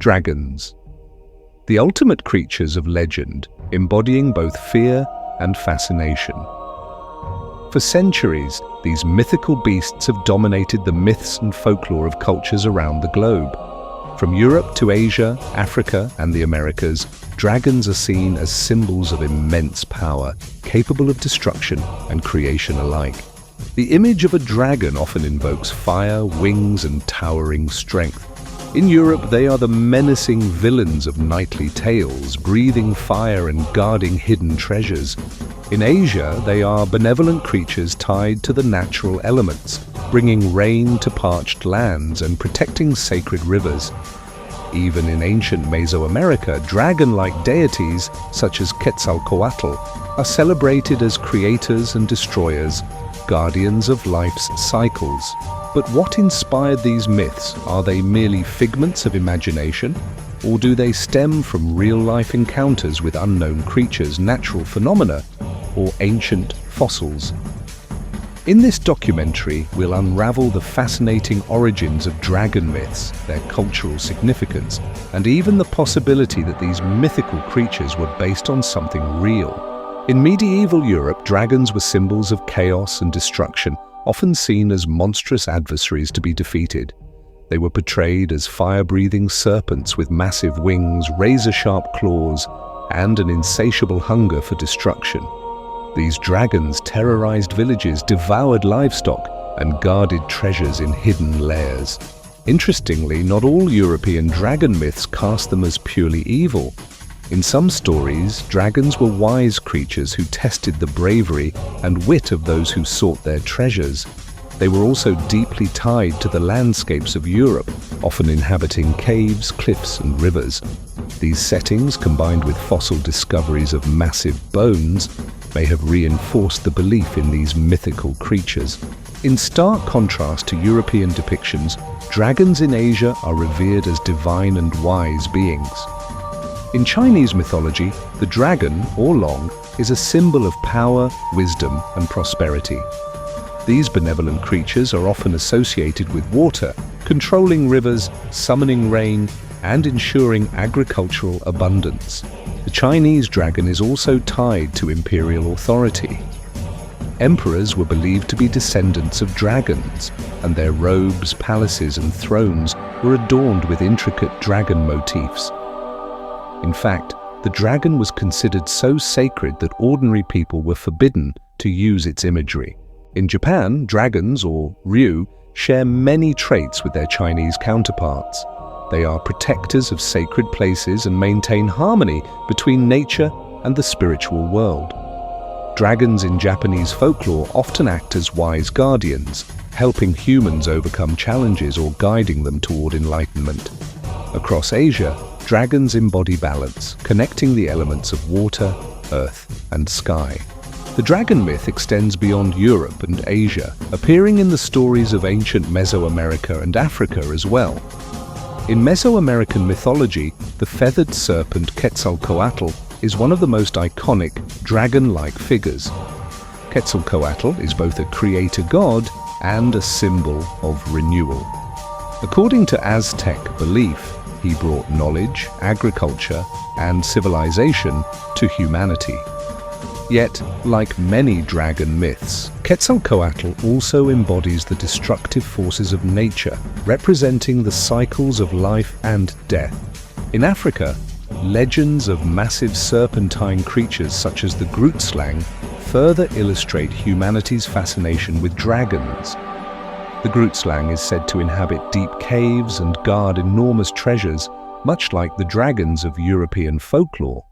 Dragons. The ultimate creatures of legend, embodying both fear and fascination. For centuries, these mythical beasts have dominated the myths and folklore of cultures around the globe. From Europe to Asia, Africa, and the Americas, dragons are seen as symbols of immense power, capable of destruction and creation alike. The image of a dragon often invokes fire, wings, and towering strength. In Europe, they are the menacing villains of knightly tales, breathing fire and guarding hidden treasures. In Asia, they are benevolent creatures tied to the natural elements, bringing rain to parched lands and protecting sacred rivers. Even in ancient Mesoamerica, dragon-like deities, such as Quetzalcoatl, are celebrated as creators and destroyers, guardians of life's cycles. But what inspired these myths? Are they merely figments of imagination? Or do they stem from real-life encounters with unknown creatures, natural phenomena, or ancient fossils? In this documentary, we'll unravel the fascinating origins of dragon myths, their cultural significance, and even the possibility that these mythical creatures were based on something real. In medieval Europe, dragons were symbols of chaos and destruction, often seen as monstrous adversaries to be defeated. They were portrayed as fire-breathing serpents with massive wings, razor-sharp claws, and an insatiable hunger for destruction. These dragons terrorized villages, devoured livestock, and guarded treasures in hidden lairs. Interestingly, not all European dragon myths cast them as purely evil. In some stories, dragons were wise creatures who tested the bravery and wit of those who sought their treasures. They were also deeply tied to the landscapes of Europe, often inhabiting caves, cliffs, and rivers. These settings, combined with fossil discoveries of massive bones, may have reinforced the belief in these mythical creatures. In stark contrast to European depictions, dragons in Asia are revered as divine and wise beings. In Chinese mythology, the dragon, or long, is a symbol of power, wisdom, and prosperity. These benevolent creatures are often associated with water, controlling rivers, summoning rain, and ensuring agricultural abundance. The Chinese dragon is also tied to imperial authority. Emperors were believed to be descendants of dragons, and their robes, palaces, and thrones were adorned with intricate dragon motifs. In fact, the dragon was considered so sacred that ordinary people were forbidden to use its imagery. In Japan, dragons, or ryu, share many traits with their Chinese counterparts. They are protectors of sacred places and maintain harmony between nature and the spiritual world. Dragons in Japanese folklore often act as wise guardians, helping humans overcome challenges or guiding them toward enlightenment. Across Asia, dragons embody balance, connecting the elements of water, earth, and sky. The dragon myth extends beyond Europe and Asia, appearing in the stories of ancient Mesoamerica and Africa as well. In Mesoamerican mythology, the feathered serpent Quetzalcoatl is one of the most iconic dragon-like figures. Quetzalcoatl is both a creator god and a symbol of renewal. According to Aztec belief, he brought knowledge, agriculture, and civilization to humanity. Yet, like many dragon myths, Quetzalcoatl also embodies the destructive forces of nature, representing the cycles of life and death. In Africa, legends of massive serpentine creatures such as the Grootslang further illustrate humanity's fascination with dragons. The Grootslang is said to inhabit deep caves and guard enormous treasures, much like the dragons of European folklore.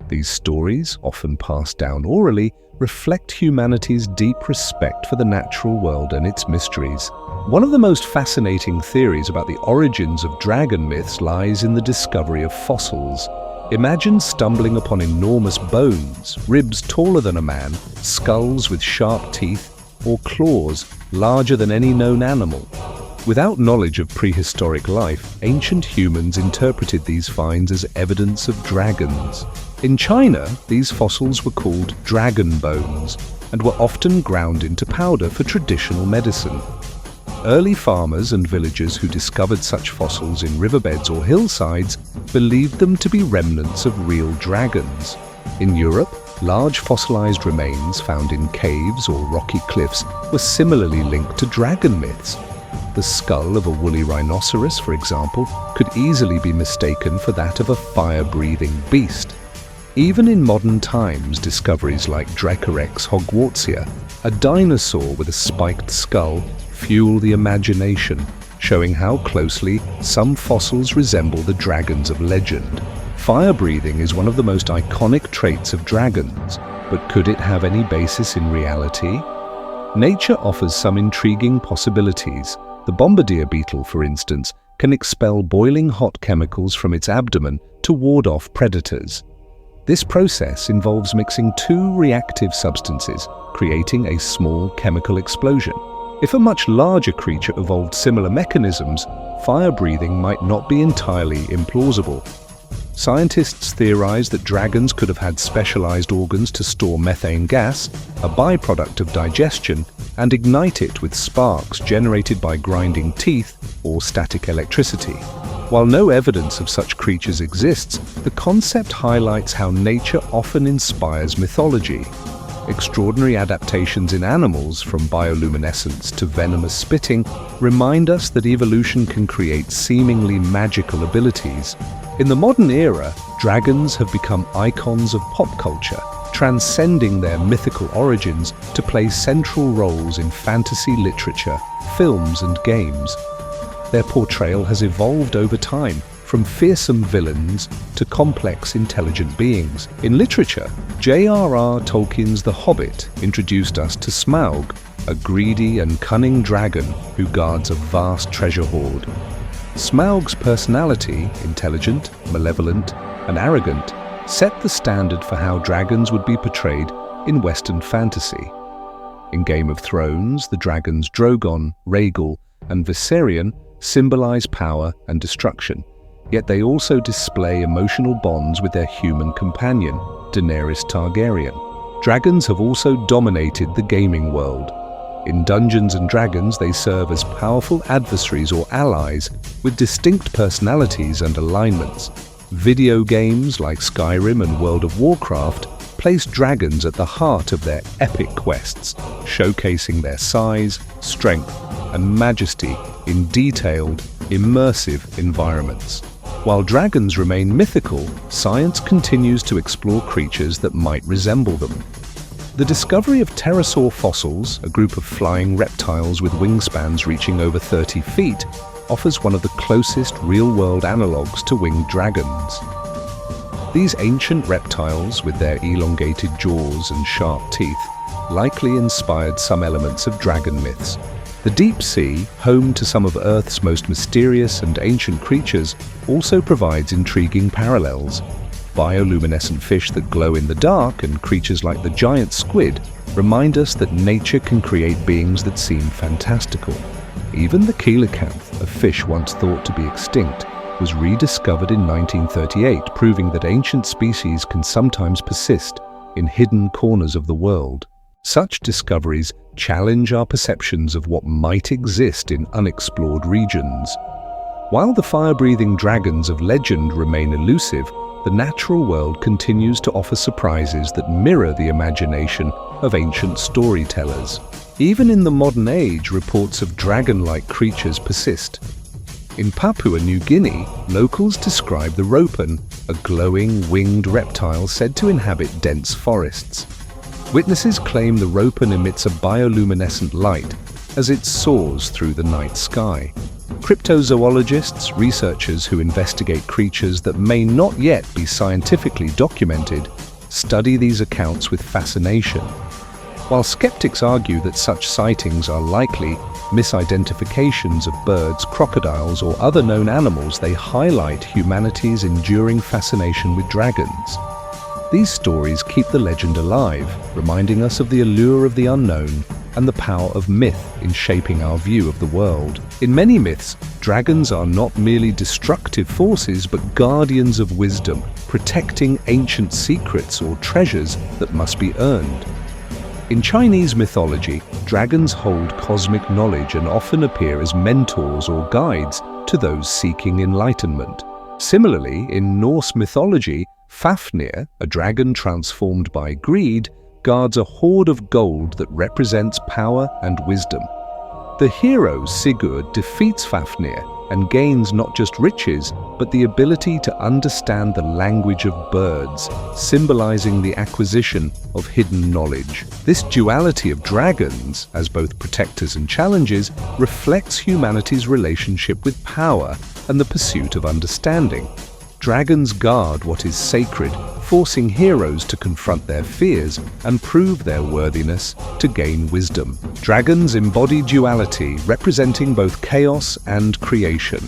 These stories, often passed down orally, reflect humanity's deep respect for the natural world and its mysteries. One of the most fascinating theories about the origins of dragon myths lies in the discovery of fossils. Imagine stumbling upon enormous bones, ribs taller than a man, skulls with sharp teeth, or claws larger than any known animal. Without knowledge of prehistoric life, ancient humans interpreted these finds as evidence of dragons. In China, these fossils were called dragon bones and were often ground into powder for traditional medicine. Early farmers and villagers who discovered such fossils in riverbeds or hillsides believed them to be remnants of real dragons. In Europe, large fossilized remains found in caves or rocky cliffs were similarly linked to dragon myths. The skull of a woolly rhinoceros, for example, could easily be mistaken for that of a fire-breathing beast. Even in modern times, discoveries like Dracorex hogwartsia, a dinosaur with a spiked skull, fuel the imagination, showing how closely some fossils resemble the dragons of legend. Fire-breathing is one of the most iconic traits of dragons, but could it have any basis in reality? Nature offers some intriguing possibilities. The bombardier beetle, for instance, can expel boiling hot chemicals from its abdomen to ward off predators. This process involves mixing two reactive substances, creating a small chemical explosion. If a much larger creature evolved similar mechanisms, fire-breathing might not be entirely implausible. Scientists theorize that dragons could have had specialized organs to store methane gas, a byproduct of digestion, and ignite it with sparks generated by grinding teeth or static electricity. While no evidence of such creatures exists, the concept highlights how nature often inspires mythology. Extraordinary adaptations in animals, from bioluminescence to venomous spitting, remind us that evolution can create seemingly magical abilities. In the modern era, dragons have become icons of pop culture, transcending their mythical origins to play central roles in fantasy literature, films, and games. Their portrayal has evolved over time, from fearsome villains to complex, intelligent beings. In literature, J.R.R. Tolkien's The Hobbit introduced us to Smaug, a greedy and cunning dragon who guards a vast treasure hoard. Smaug's personality, intelligent, malevolent, and arrogant, set the standard for how dragons would be portrayed in Western fantasy. In Game of Thrones, the dragons Drogon, Rhaegal, and Viserion symbolize power and destruction, yet they also display emotional bonds with their human companion, Daenerys Targaryen. Dragons have also dominated the gaming world. In Dungeons & Dragons, they serve as powerful adversaries or allies with distinct personalities and alignments. Video games like Skyrim and World of Warcraft place dragons at the heart of their epic quests, showcasing their size, strength, and majesty in detailed, immersive environments. While dragons remain mythical, science continues to explore creatures that might resemble them. The discovery of pterosaur fossils, a group of flying reptiles with wingspans reaching over 30 feet, offers one of the closest real-world analogues to winged dragons. These ancient reptiles, with their elongated jaws and sharp teeth, likely inspired some elements of dragon myths. The deep sea, home to some of Earth's most mysterious and ancient creatures, also provides intriguing parallels. Bioluminescent fish that glow in the dark and creatures like the giant squid remind us that nature can create beings that seem fantastical. Even the coelacanth, a fish once thought to be extinct, was rediscovered in 1938, proving that ancient species can sometimes persist in hidden corners of the world. Such discoveries challenge our perceptions of what might exist in unexplored regions. While the fire-breathing dragons of legend remain elusive, the natural world continues to offer surprises that mirror the imagination of ancient storytellers. Even in the modern age, reports of dragon-like creatures persist. In Papua New Guinea, locals describe the ropen, a glowing, winged reptile said to inhabit dense forests. Witnesses claim the ropen emits a bioluminescent light as it soars through the night sky. Cryptozoologists, researchers who investigate creatures that may not yet be scientifically documented, study these accounts with fascination. While skeptics argue that such sightings are likely misidentifications of birds, crocodiles, or other known animals, they highlight humanity's enduring fascination with dragons. These stories keep the legend alive, reminding us of the allure of the unknown and the power of myth in shaping our view of the world. In many myths, dragons are not merely destructive forces but guardians of wisdom, protecting ancient secrets or treasures that must be earned. In Chinese mythology, dragons hold cosmic knowledge and often appear as mentors or guides to those seeking enlightenment. Similarly, in Norse mythology, Fafnir, a dragon transformed by greed, guards a hoard of gold that represents power and wisdom. The hero Sigurd defeats Fafnir and gains not just riches, but the ability to understand the language of birds, symbolizing the acquisition of hidden knowledge. This duality of dragons, as both protectors and challengers, reflects humanity's relationship with power and the pursuit of understanding. Dragons guard what is sacred, forcing heroes to confront their fears and prove their worthiness to gain wisdom. Dragons embody duality, representing both chaos and creation.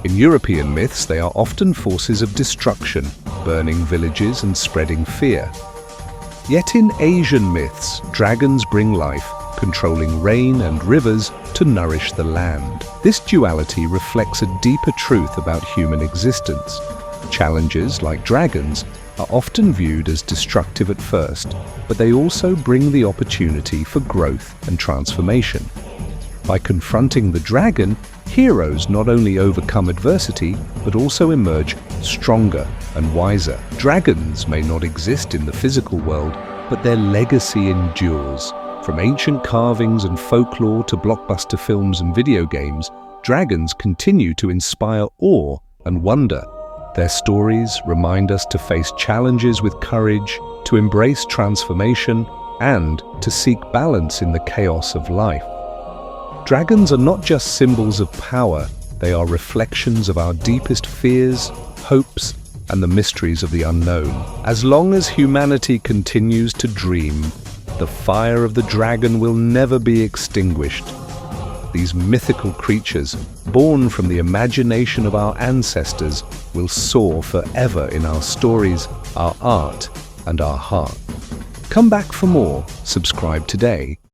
In European myths, they are often forces of destruction, burning villages and spreading fear. Yet in Asian myths, dragons bring life, controlling rain and rivers to nourish the land. This duality reflects a deeper truth about human existence. Challenges, like dragons, are often viewed as destructive at first, but they also bring the opportunity for growth and transformation. By confronting the dragon, heroes not only overcome adversity, but also emerge stronger and wiser. Dragons may not exist in the physical world, but their legacy endures. From ancient carvings and folklore to blockbuster films and video games, dragons continue to inspire awe and wonder. Their stories remind us to face challenges with courage, to embrace transformation, and to seek balance in the chaos of life. Dragons are not just symbols of power, they are reflections of our deepest fears, hopes, and the mysteries of the unknown. As long as humanity continues to dream, the fire of the dragon will never be extinguished. These mythical creatures, born from the imagination of our ancestors, will soar forever in our stories, our art, and our heart. Come back for more. Subscribe today.